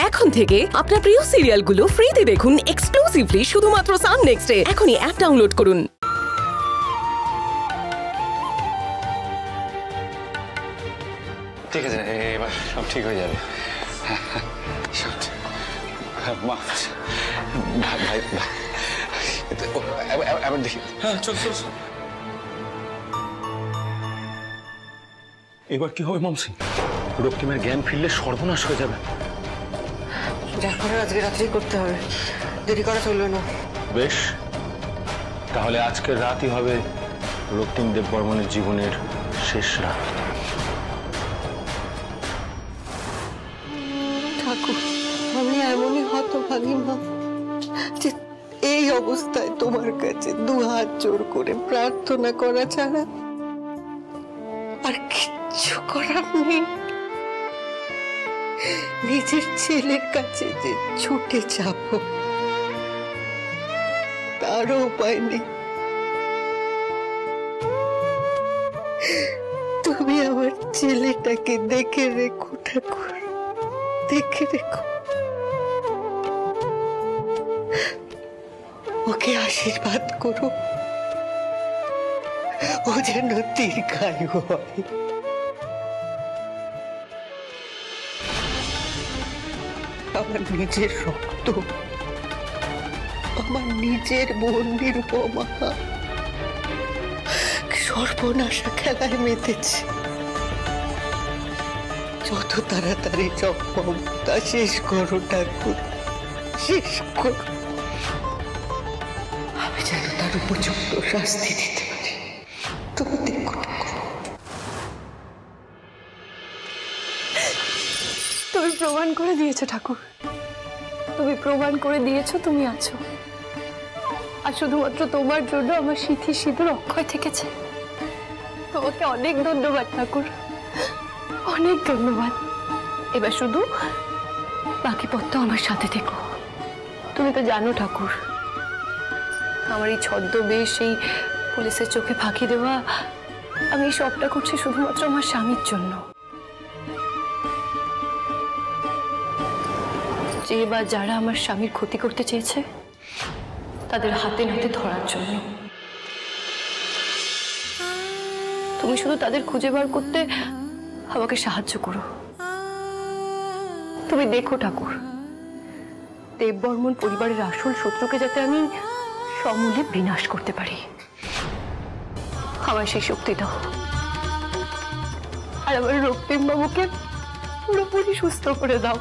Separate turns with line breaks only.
এখন থেকে আপনার প্রিয় সিরিয়ালগুলো ফ্রিতে দেখুন এক্সক্লুসিভলি শুধুমাত্র সান নেক্সটে। এখনই অ্যাপ ডাউনলোড করুন।
ঠিক আছে, এবার সব ঠিক হয়ে যাবে। ভাই এবার দেখি। হ্যাঁ চল চল। এবার কি হবে মামসি? রক্তিমের জ্ঞান ফিরলে সর্বনাশ হয়ে যাবে।
যা করার আজকে রাত্রেই করতে হবে, দেরি করা চলবে না।
বেশ, তাহলে আজকের রাতই হবে রক্তিম দেববর্মনের জীবনের শেষ রাত।
ঠাকুর, আমি এমনই হতভাগী মা যে এই অবস্থায় তোমার কাছে দুহাত জোর করে প্রার্থনা করা ছাড়া আর কিচ্ছু করার নেই। নিজের ছেলের কাছে যে ছুটে যাব তারও উপায় নেই। তুমি আমার ছেলেটাকে দেখে রেখো ঠাকুর, দেখে রেখো। ওকে আশীর্বাদ করো, ও যেন দীর্ঘায়ু হয়। আমার নিজের রক্ত, আমার নিজের বোন নিরুপমা সর্বনাশা খেলায় মেতেছে। যত তাড়াতাড়ি সম্ভব তা শেষ করো ঠাকুর, শেষ করো। আমি যেন তার উপযুক্ত শাস্তি দিতে পারি। তুমি দেখো ঠাকুর।
তুমি প্রমাণ করে দিয়েছো ঠাকুর, তুমি প্রমাণ করে দিয়েছো তুমি আছো। আর শুধুমাত্র তোমার জন্য আমার সিঁথি সিঁদুর অক্ষয় থেকেছে। তোমাকে অনেক ধন্যবাদ ঠাকুর, অনেক ধন্যবাদ। এবার শুধু বাকি পথটা আমার সাথে থেকো। তুমি তো জানো ঠাকুর, আমার এই ছদ্মবেশ, এই পুলিশের চোখে ফাঁকি দেওয়া, আমি এই সবটা করছি শুধুমাত্র আমার স্বামীর জন্য। যে বা যারা আমার স্বামীর ক্ষতি করতে চেয়েছে তাদের হাতে নাতে ধরার জন্য। তুমি শুধু তাদের খুঁজে বার করতে আমাকে সাহায্য করো। তুমি দেখো ঠাকুর, দেববর্মন পরিবারের আসল শত্রুকে যাতে আমি সমূলে বিনাশ করতে পারি। আমায় সেই শক্তি দাও, আর আমার রক্তিম বাবুকে পুরোপুরি সুস্থ করে দাও।